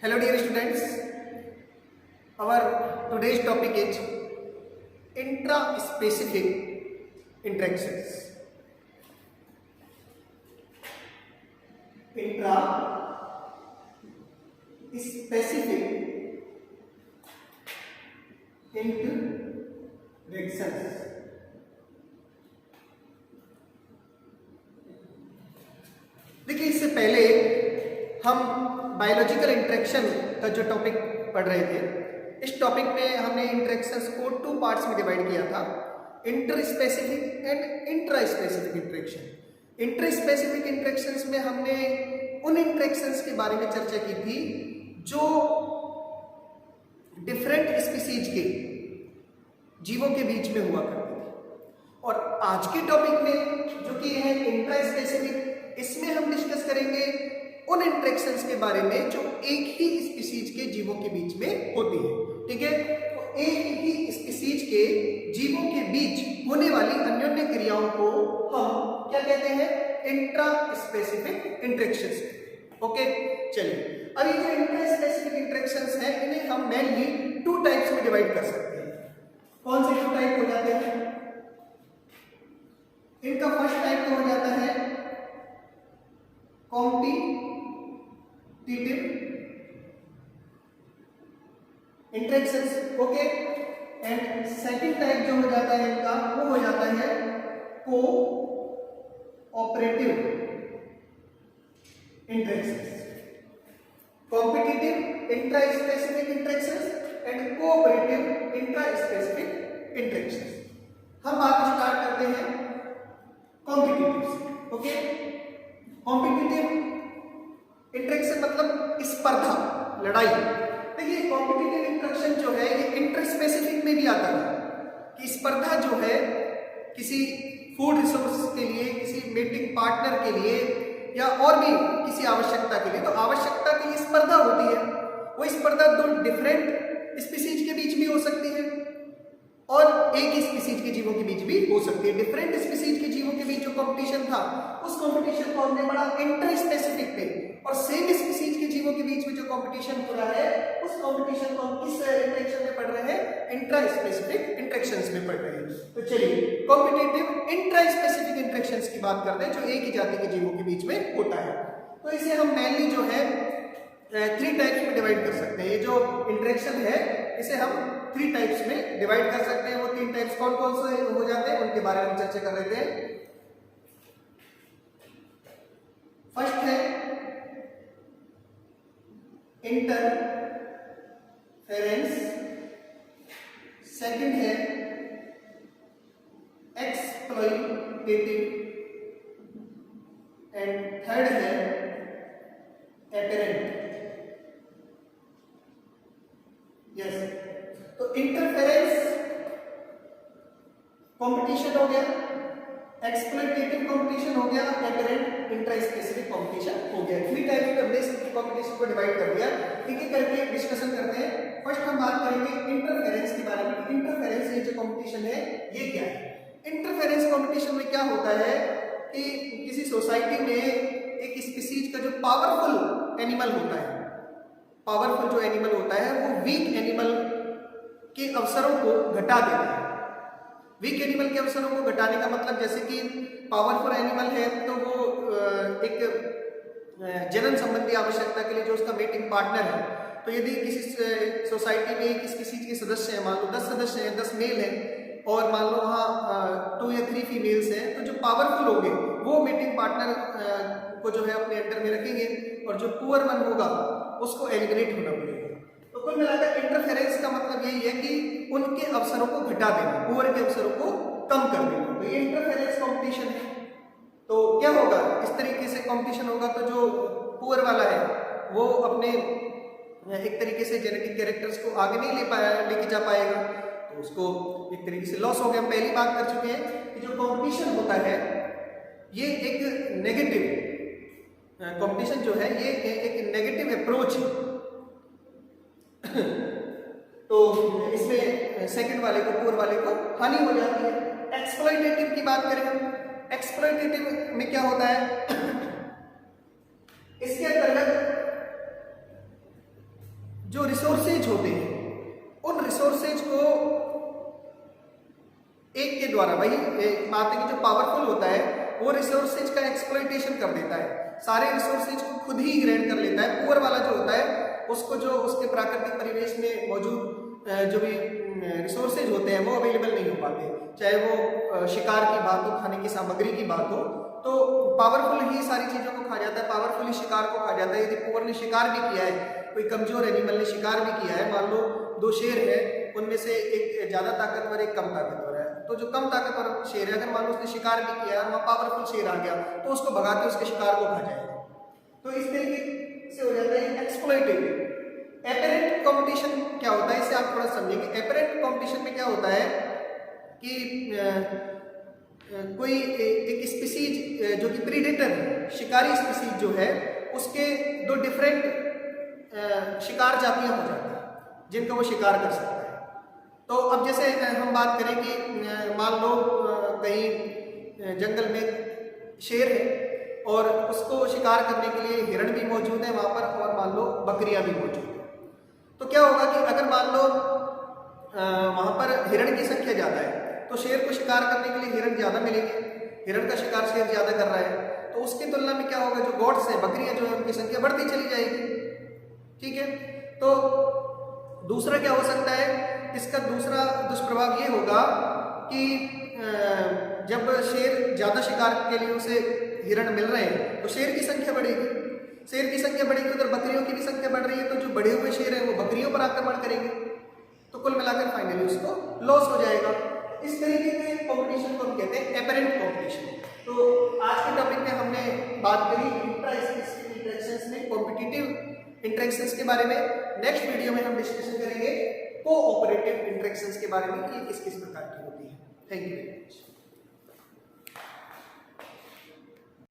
Hello dear students, our today's topic is intra-specific interactions. Intra-specific interactions. देखिए, इससे पहले हम बायोलॉजिकल इंटरेक्शन का जो टॉपिक पढ़ रहे थे, इस टॉपिक में हमने इंटरेक्शंस को 2 पार्ट्स में डिवाइड किया था, inter specific and intra specific interaction. Inter specific interactions में हमने उन इंटरेक्शंस के बारे में चर्चा की थी जो डिफरेंट स्पीसीज के जीवों के बीच में हुआ करती थी, और आज के टॉपिक में जो कि है इंट्रा स्पेसिफिक, इसमें हम डिस्कस करेंगे उन इंटरेक्शंस के बारे में जो एक ही स्पीसीज के जीवों के बीच में होती है। ठीक है, तो एक ही स्पीसीज के जीवों के बीच होने वाली अन्योन्य क्रियाओं को हम क्या कहते हैं? Intra specific interactions. ओके, चलिए, अब ये जो इंट्रा स्पेसिफिक इंटरेक्शंस हैं, इन्हें हम मेनली 2 टाइप्स में डिवाइड कर सकते हैं। कौन से 2 टाइप हो जाते हैं? इनका फर्स्ट टाइप तो हो जाता है competitive interactions. Okay, and second type जो हो जाता है इनका, वो हो जाता है cooperative interactions. Competitive intra specific interactions and cooperative intra specific interactions. हम बात स्टार्ट करते हैं कॉम्पिटिटिव से। ओके, कॉम्पिटिटिव इंटरेक्शन मतलब स्पर्धा, लड़ाई। देखिए, कॉम्पिटिटिव इंटरेक्शन जो है ये इंटर स्पेसिफिक में भी आता है कि स्पर्धा जो है किसी फूड रिसोर्स के लिए, किसी मीटिंग पार्टनर के लिए, या और भी किसी आवश्यकता के लिए, तो आवश्यकता के लिए स्पर्धा होती है। वो स्पर्धा 2 डिफरेंट स्पीसीज के बीच भी हो सकती है और एक ही स्पीसीज के जीवों के बीच भी हो सकती है। डिफरेंट स्पीसीज के जीवों के बीच जो कंपटीशन था, उस कंपटीशन को हमने पढ़ा इंटर स्पेसिफिक पे, और सेम स्पीसीज के जीवों के बीच में जो कंपटीशन हो रहा है, उस कंपटीशन को हम किस इंटरेक्शन में पढ़ रहे हैं? इंट्रा स्पेसिफिक इंटरेक्शंस में पढ़ रहे हैं। तो चलिए, कॉम्पिटिटिव इंट्रा स्पेसिफिक इंटरेक्शंस की बात करते हैं जो एक ही जाति के जीवों के बीच में होता है। तो इसे हम मेनली जो है 3 टाइप्स में डिवाइड कर सकते हैं। ये जो इंटरेक्शन है, इसे हम 3 टाइप्स में डिवाइड कर सकते हैं। वो 3 टाइप्स कौन कौन से हो जाते हैं, उनके बारे में चर्चा कर रहे थे। फर्स्ट है इंटरफेरेंस, सेकंड है एक्सप्लॉइटेटिव, एंड थर्ड है एपेरेंट। यस, तो इंटरफेरेंस कंपटीशन हो गया, एक्सप्लॉइटेटिव कंपटीशन हो गया, एपेरेंट इंट्रा स्पेसिफिक कंपटीशन हो गया। 3 टाइप्स में हमने इस कंपटीशन को डिवाइड कर दिया। एक एक करके डिस्कशन करते हैं। फर्स्ट हम बात करेंगे इंटरफेरेंस के बारे में। इंटरफेरेंस ये जो कंपटीशन है, ये क्या है? इंटरफेरेंस कंपटीशन में क्या होता है कि किसी सोसाइटी में एक स्पीसीज का जो पावरफुल एनिमल होता है, पावरफुल जो एनिमल होता है, वो वीक एनिमल के अवसरों को घटा देता है। वीक एनिमल के अवसरों को घटाने का मतलब, जैसे कि पावरफुल एनिमल है तो वो एक जनन संबंधी आवश्यकता के लिए जो उसका मेटिंग पार्टनर है, तो यदि किसी सोसाइटी में एक स्पीसीज के सदस्य हैं, मान लो 10 सदस्य हैं, 10 मेल हैं, और मान लो वहाँ 2 या 3 फीमेल्स हैं, तो जो पावरफुल होंगे वो मेटिंग पार्टनर को जो है अपने अंडर में रखेंगे, और जो पुअर वन होगा उसको एलिमिनेट होना पड़ेगा। तो कुल मिलाकर इंटरफेरेंस का मतलब यही है कि उनके अवसरों को घटा देना, पुअर के अवसरों को कम कर देना। तो ये इंटरफेरेंस कंपटीशन है। तो क्या होगा? इस तरीके से कंपटीशन होगा तो जो पुअर वाला है वो अपने एक तरीके से जेनेटिक कैरेक्टर्स को आगे नहीं लेके जा पाएगा, तो उसको एक तरीके से लॉस हो गया। हम पहली बात कर चुके हैं कि जो कंपटीशन होता है ये एक नेगेटिव कंपटीशन जो है, ये एक नेगेटिव अप्रोच है। तो इसमें सेकंड वाले को, पुअर वाले को हानि हो जाती है। एक्सप्लॉइटेटिव की बात करें हम, एक्सप्लॉइटेटिव में क्या होता है? इसके अंतर्गत रिसोर्सेज होते हैं उन रिसोर्सेज को एक के द्वारा, वही बात है कि जो पावरफुल होता है वो रिसोर्सेज का एक्सप्लॉइटेशन कर देता है, सारे रिसोर्सेज को खुद ही ग्रैंड कर लेता है। पुअर वाला जो होता है उसको जो उसके प्राकृतिक परिवेश में मौजूद जो भी रिसोर्सेज होते हैं वो अवेलेबल नहीं हो पाते, चाहे वो शिकार की बात हो, खाने की सामग्री की बात हो, तो पावरफुल ही सारी चीज़ों को खा जाता है, पावरफुल ही शिकार को खा जाता है। यदि पुअर ने शिकार भी किया है, कोई कमजोर एनिमल ने शिकार भी किया है, मान लो 2 शेर है, उनमें से एक ज़्यादा ताकतवर एक कम ताकतवर है, तो जो कम ताकतवर शेर है अगर मान लो उसने शिकार भी किया और वहाँ पावरफुल शेर आ गया तो उसको भगा के उसके शिकार को खा जाएगा। तो इस तरीके से हो जाता है एक्सप्लॉइटेटिव। एपेरेंट कंपटीशन क्या होता है, इसे आप थोड़ा समझेंगे। एपेरेंट कंपटीशन में क्या होता है कि कोई एक स्पीसीज जो कि प्रीडेटर है, शिकारी स्पीसीज जो है, उसके 2 डिफरेंट शिकार जातियां हो जाती हैं जिनका वो शिकार कर सकता है। तो अब जैसे हम बात करें कि मान लो कहीं जंगल में शेर है और उसको शिकार करने के लिए हिरण भी मौजूद है वहाँ पर, और मान लो बकरियाँ भी मौजूद है, तो क्या होगा कि अगर मान लो वहाँ पर हिरण की संख्या ज़्यादा है तो शेर को शिकार करने के लिए हिरण ज़्यादा मिलेंगे, हिरण का शिकार शेर ज़्यादा कर रहा है, तो उसकी तुलना में क्या होगा, जो गॉड्स है, बकरियाँ जो है, उनकी संख्या बढ़ती चली जाएगी। ठीक है, तो दूसरा क्या हो सकता है, इसका दूसरा दुष्प्रभाव ये होगा कि जब शेर ज़्यादा शिकार के लिए उसे हिरण मिल रहे हैं तो शेर की संख्या बढ़ेगी, शेर की संख्या बढ़ेगी, उधर बकरियों की भी संख्या बढ़ रही है, तो जो बढ़े हुए शेर हैं वो बकरियों पर आक्रमण करेंगे, तो कुल मिलाकर फाइनली उसको लॉस हो जाएगा। इस तरीके के कंपटीशन को हम कहते हैं एपेरेंट कंपटीशन। तो आज के टॉपिक में हमने बात करी इंटरेक्शंस में, कॉम्पिटिटिव इंटरेक्शंस के बारे में। नेक्स्ट वीडियो में हम डिस्कशन करेंगे कोऑपरेटिव इंटरेक्शंस के बारे में कि ये किस किस प्रकार की होती है। Thank you very much.